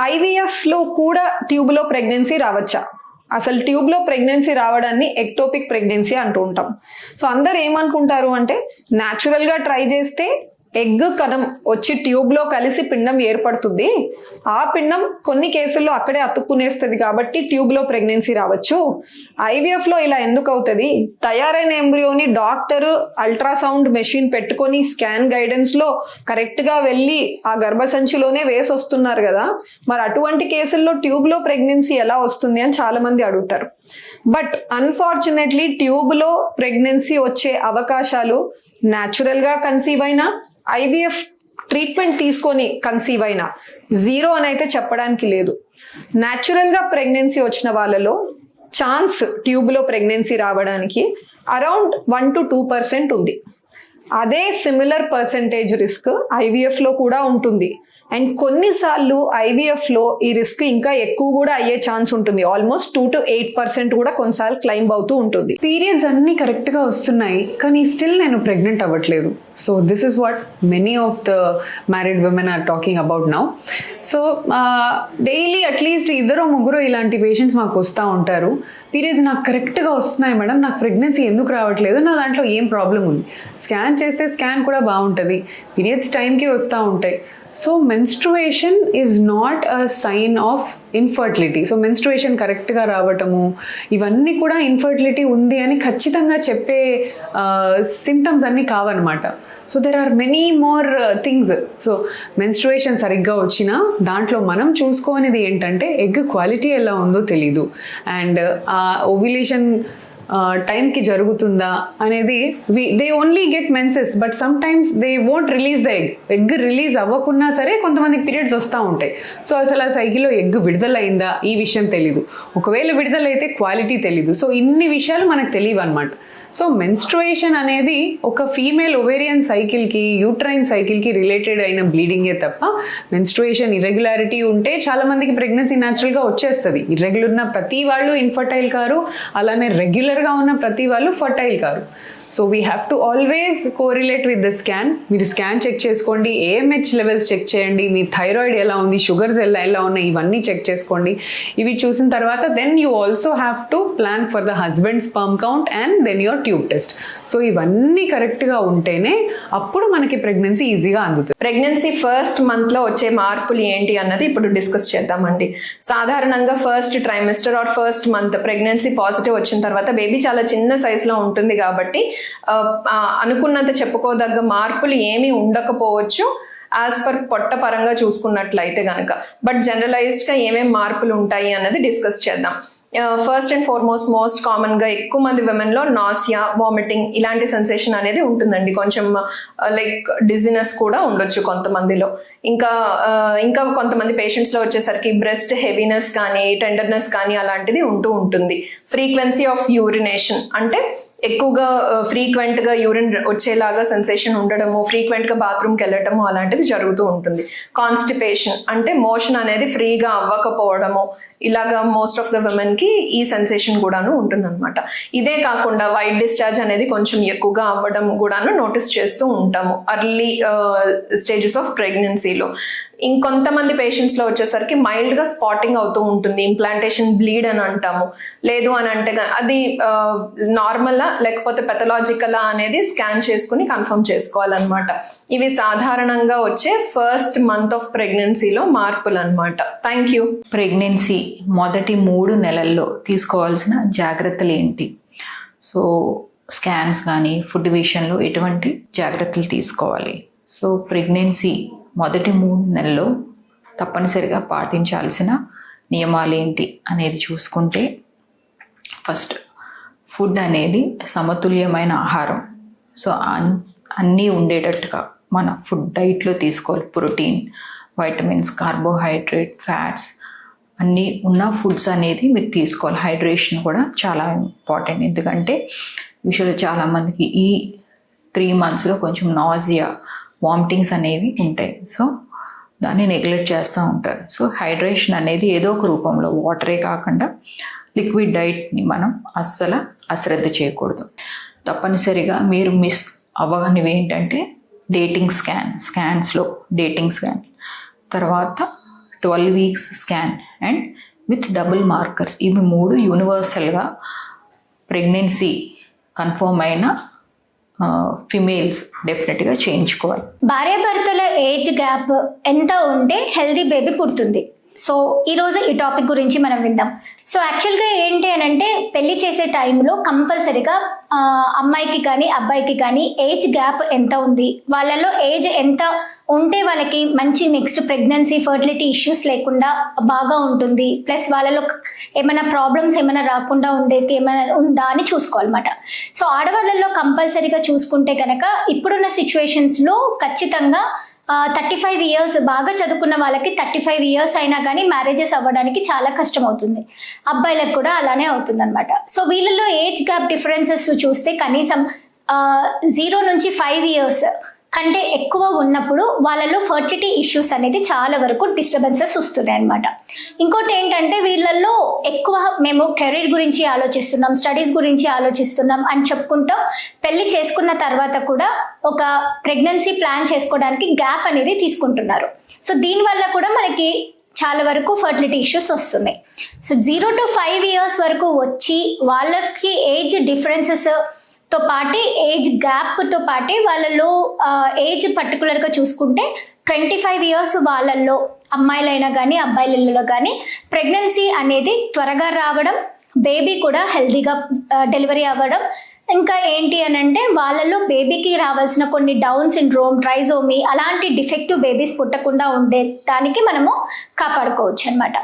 ఐవీఎఫ్లో కూడా ట్యూబ్లో ప్రెగ్నెన్సీ రావచ్చా? అసలు ట్యూబ్లో ప్రెగ్నెన్సీ రావడాన్ని ఎక్టోపిక్ ప్రెగ్నెన్సీ అంటూ ఉంటాం. సో అందరు ఏమనుకుంటారు అంటే న్యాచురల్గా ట్రై చేస్తే ఎగ్ కణం వచ్చి ట్యూబ్లో కలిసి పిండం ఏర్పడుతుంది, ఆ పిండం కొన్ని కేసుల్లో అక్కడే అతుక్కునేస్తుంది కాబట్టి ట్యూబ్లో ప్రెగ్నెన్సీ రావచ్చు. ఐవీఎఫ్లో ఇలా ఎందుకు అవుతుంది? తయారైన ఎంబ్రియోని డాక్టర్ అల్ట్రాసౌండ్ మెషిన్ పెట్టుకొని స్కాన్ గైడెన్స్లో కరెక్ట్గా వెళ్ళి ఆ గర్భసంచిలోనే వేసి వస్తున్నారు కదా, మరి అటువంటి కేసుల్లో ట్యూబ్లో ప్రెగ్నెన్సీ ఎలా వస్తుంది అని చాలా మంది అడుగుతారు. బట్ అన్ఫార్చునేట్లీ ట్యూబ్లో ప్రెగ్నెన్సీ వచ్చే అవకాశాలు న్యాచురల్గా కన్సీవ్ అయినా ఐవీఎఫ్ ట్రీట్మెంట్ తీసుకొని కన్సీవ్ అయినా జీరో అని అయితే చెప్పడానికి లేదు. న్యాచురల్గా ప్రెగ్నెన్సీ వచ్చిన వాళ్ళలో ఛాన్స్ ట్యూబ్లో ప్రెగ్నెన్సీ రావడానికి అరౌండ్ 1 to 2% ఉంది. అదే సిమిలర్ పర్సంటేజ్ రిస్క్ ఐవీఎఫ్లో కూడా ఉంటుంది. అండ్ కొన్నిసార్లు ఐవీఎఫ్లో ఈ రిస్క్ ఇంకా ఎక్కువ కూడా అయ్యే ఛాన్స్ ఉంటుంది. ఆల్మోస్ట్ 2 to 8% కూడా కొన్నిసార్లు క్లైంబ్ అవుతూ ఉంటుంది. పీరియడ్స్ అన్నీ కరెక్ట్గా వస్తున్నాయి కానీ స్టిల్ నేను ప్రెగ్నెంట్ అవ్వట్లేదు. So this is what many of the married women are talking about now. So daily at least 2-3 ఇలాంటి పేషెంట్స్ మాకు వస్తూ ఉంటారు. పీరియడ్స్ నాకు కరెక్ట్గా వస్తున్నాయి మేడం, నాకు ప్రెగ్నెన్సీ ఎందుకు రావట్లేదు, నా దాంట్లో ఏం ప్రాబ్లం ఉంది, స్కాన్ చేస్తే స్కాన్ కూడా బాగుంటుంది, పీరియడ్స్ టైంకి వస్తూ ఉంటాయి. So menstruation is not a sign of infertility. So menstruation కరెక్ట్గా రావటము ఇవన్నీ కూడా ఇన్ఫర్టిలిటీ ఉంది అని ఖచ్చితంగా చెప్పే సిమ్టమ్స్ అన్నీ కావన్నమాట. So there are many more things. So menstruation సరిగ్గా వచ్చినా దాంట్లో మనం చూసుకోనిది ఏంటంటే ఎగ్ క్వాలిటీ ఎలా ఉందో తెలీదు, అండ్ ఆ ఓవ్యులేషన్ టైంకి జరుగుతుందా అనేది. They only get menses but sometimes they won't release the egg release అవ్వకున్నా సరే కొంతమందికి పీరియడ్స్ వస్తూ ఉంటాయి. సో అసలు ఆ సైకిల్లో ఎగ్ విడుదలైందా ఈ విషయం తెలీదు, ఒకవేళ విడుదలైతే క్వాలిటీ తెలీదు. సో ఇన్ని విషయాలు మనకు తెలియవు అనమాట. సో మెన్స్ట్రుయేషన్ అనేది ఒక ఫీమేల్ ఒవేరియన్ సైకిల్కి యూట్రైన్ సైకిల్కి రిలేటెడ్ అయిన బ్లీడింగే తప్ప మెన్స్ట్రుయేషన్ ఇర్రెగ్యులారిటీ ఉంటే చాలామందికి ప్రెగ్నెన్సీ న్యాచురల్గా వచ్చేస్తుంది. ఇర్రెగ్యులర్ ఉన్న ప్రతి వాళ్ళు ఇన్ఫర్టైల్ కారు, అలానే రెగ్యులర్గా ఉన్న ప్రతి వాళ్ళు fertile car. So we have to always correlate with the scan. మీరు స్కాన్ చెక్ చేసుకోండి, ఏఎంహెచ్ లెవెల్స్ చెక్ చేయండి, మీ థైరాయిడ్ ఎలా ఉంది, షుగర్స్ ఎలా ఉన్నాయి, ఇవన్నీ చెక్ చేసుకోండి. ఇవి చూసిన తర్వాత then you also have to plan for the husband sperm count and then your tube test. So ఇవన్నీ కరెక్ట్గా ఉంటేనే అప్పుడు మనకి ప్రెగ్నెన్సీ ఈజీగా అందుతుంది. ప్రెగ్నెన్సీ ఫస్ట్ మంత్లో వచ్చే మార్పులు ఏంటి అన్నది ఇప్పుడు డిస్కస్ చేద్దామండి. సాధారణంగా first trimester or first month pregnancy positive వచ్చిన తర్వాత బేబీ చాలా చిన్న సైజులో ఉంటుంది కాబట్టి అనుకున్నంత చెప్పుకోదగ్గ మార్పులు ఏమీ ఉండకపోవచ్చు యాజ్ పర్ పొట్ట పరంగా చూసుకున్నట్లయితే కనుక. బట్ జనరలైజ్డ్గా ఏమేం మార్పులు ఉంటాయి అన్నది డిస్కస్ చేద్దాం. ఫస్ట్ అండ్ ఫార్మోస్ట్ మోస్ట్ కామన్గా ఎక్కువ మంది విమెన్లో నాసియా, వామిటింగ్ ఇలాంటి సెన్సేషన్ అనేది ఉంటుందండి. కొంచెం లైక్ డిజినెస్ కూడా ఉండొచ్చు కొంతమందిలో. ఇంకా కొంతమంది పేషెంట్స్లో వచ్చేసరికి బ్రెస్ట్ హెవీనెస్ కానీ టెండర్నెస్ కానీ అలాంటిది ఉంటుంది. ఫ్రీక్వెన్సీ ఆఫ్ యూరినేషన్ అంటే ఎక్కువగా ఫ్రీక్వెంట్గా యూరిన్ వచ్చేలాగా సెన్సేషన్ ఉండడము, ఫ్రీక్వెంట్గా బాత్రూమ్కి వెళ్ళటము అలాంటిది జరుగుతూ ఉంటుంది. కాన్స్టిపేషన్ అంటే మోషన్ అనేది ఫ్రీగా అవ్వకపోవడము, ఇలాగా మోస్ట్ ఆఫ్ ద విమెన్కి ఈ సెన్సేషన్ కూడాను ఉంటుందన్నమాట. ఇదే కాకుండా వైట్ డిశ్చార్జ్ అనేది కొంచెం ఎక్కువగా అవ్వడం కూడాను నోటీస్ చేస్తూ ఉంటాము అర్లీ స్టేజెస్ ఆఫ్ ప్రెగ్నెన్సీలో. ఇంకొంతమంది పేషెంట్స్లో వచ్చేసరికి మైల్డ్గా స్పాటింగ్ అవుతూ ఉంటుంది, ఇంప్లాంటేషన్ బ్లీడ్ అని అంటాము. లేదు అని అంటే అది నార్మలా లేకపోతే పెథలాజికలా అనేది స్కాన్ చేసుకుని కన్ఫర్మ్ చేసుకోవాలన్నమాట. ఇవి సాధారణంగా వచ్చే ఫస్ట్ మంత్ ఆఫ్ ప్రెగ్నెన్సీలో మార్పులు అనమాట. Thank you. ప్రెగ్నెన్సీ మొదటి 3 నెలల్లో తీసుకోవాల్సిన జాగ్రత్తలు ఏంటి? సో స్కాన్స్ కానీ ఫుడ్ విషయంలో ఎటువంటి జాగ్రత్తలు తీసుకోవాలి? సో ప్రెగ్నెన్సీ మొదటి 3 నెలల్లో తప్పనిసరిగా పాటించాల్సిన నియమాలు ఏంటి అనేది చూసుకుంటే, ఫస్ట్ ఫుడ్ అనేది సమతుల్యమైన ఆహారం. సో అన్నీ ఉండేటట్టుగా మన ఫుడ్ డైట్లో తీసుకోవాలి. ప్రోటీన్, వైటమిన్స్, కార్బోహైడ్రేట్, ఫ్యాట్స్ అన్నీ ఉన్న ఫుడ్స్ అనేది మీరు తీసుకోవాలి. హైడ్రేషన్ కూడా చాలా ఇంపార్టెంట్, ఎందుకంటే యూజువల్గా చాలామందికి ఈ 3 monthsలో కొంచెం నాజియా, వామిటింగ్స్ అనేవి ఉంటాయి. సో దాన్ని నెగ్లెక్ట్ చేస్తూ ఉంటారు. సో హైడ్రేషన్ అనేది ఏదో ఒక రూపంలో, వాటరే కాకుండా లిక్విడ్ డైట్ని మనం అస్సలు అశ్రద్ధ చేయకూడదు. తప్పనిసరిగా మీరు మిస్ అవ్వనివి ఏంటంటే డేటింగ్ స్కాన్స్లో డేటింగ్ స్కాన్, తర్వాత 12 weeks scan and with double markers, ఇవి 3 యూనివర్సల్గా ప్రెగ్నెన్సీ కన్ఫర్మ్ అయిన ఫిమేల్స్ డెఫినెట్గా చేయించుకోవాలి. భార్యాభర్తల ఏజ్ గ్యాప్ ఎంత ఉంటే హెల్దీ బేబీ పుడుతుంది. సో ఈరోజు ఈ టాపిక్ గురించి మనం విందాం. సో యాక్చువల్గా ఏంటి అని అంటే పెళ్లి చేసే టైంలో కంపల్సరీగా అమ్మాయికి కానీ అబ్బాయికి కానీ ఏజ్ గ్యాప్ ఎంత ఉంది, వాళ్ళలో ఏజ్ ఎంత ఉంటే వాళ్ళకి మంచి నెక్స్ట్ ప్రెగ్నెన్సీ ఫర్టిలిటీ ఇష్యూస్ లేకుండా బాగా ఉంటుంది, ప్లస్ వాళ్ళలో ఏమైనా ప్రాబ్లమ్స్ ఏమైనా రాకుండా ఉండేది ఏమైనా ఉందా అని చూసుకోవాలన్నమాట. సో ఆడవాళ్ళలో కంపల్సరీగా చూసుకుంటే కనుక ఇప్పుడున్న సిచ్యువేషన్స్లో ఖచ్చితంగా 35 ఇయర్స్ బాగా చదువుకున్న వాళ్ళకి 35 ఇయర్స్ అయినా కానీ మ్యారేజెస్ అవ్వడానికి చాలా కష్టం అవుతుంది. అబ్బాయిలకు కూడా అలానే అవుతుంది అనమాట. సో వీళ్ళలో ఏజ్ గ్యాప్ డిఫరెన్సెస్ చూస్తే కనీసం 0 నుంచి 5 ఇయర్స్ కంటే ఎక్కువ ఉన్నప్పుడు వాళ్ళలో ఫర్టిలిటీ ఇష్యూస్ అనేది చాలా వరకు డిస్టర్బెన్సెస్ వస్తున్నాయి అనమాట. ఇంకోటి ఏంటంటే వీళ్ళల్లో ఎక్కువ మేము కెరీర్ గురించి ఆలోచిస్తున్నాం, స్టడీస్ గురించి ఆలోచిస్తున్నాం అని చెప్పుకుంటాం. పెళ్లి చేసుకున్న తర్వాత కూడా ఒక ప్రెగ్నెన్సీ ప్లాన్ చేసుకోవడానికి గ్యాప్ అనేది తీసుకుంటున్నారు. సో దీనివల్ల కూడా మనకి చాలా వరకు ఫర్టిలిటీ ఇష్యూస్ వస్తున్నాయి. సో 0 to 5 ఇయర్స్ వరకు వచ్చి వాళ్ళకి ఏజ్ డిఫరెన్సెస్ తో పాటి ఏజ్ గ్యాప్తో పాటి వాళ్ళలో ఏజ్ పర్టికులర్గా చూసుకుంటే 25 ఇయర్స్ వాళ్ళల్లో అమ్మాయిలైనా కానీ అబ్బాయిలలో కానీ ప్రెగ్నెన్సీ అనేది త్వరగా రావడం, బేబీ కూడా హెల్తీగా డెలివరీ అవ్వడం, ఇంకా ఏంటి అని అంటే వాళ్ళల్లో బేబీకి రావాల్సిన కొన్ని డౌన్ సిండ్రోమ్, ట్రైజోమీ అలాంటి డిఫెక్టివ్ బేబీస్ పుట్టకుండా ఉండే దానికి మనము కాపాడుకోవచ్చు అనమాట.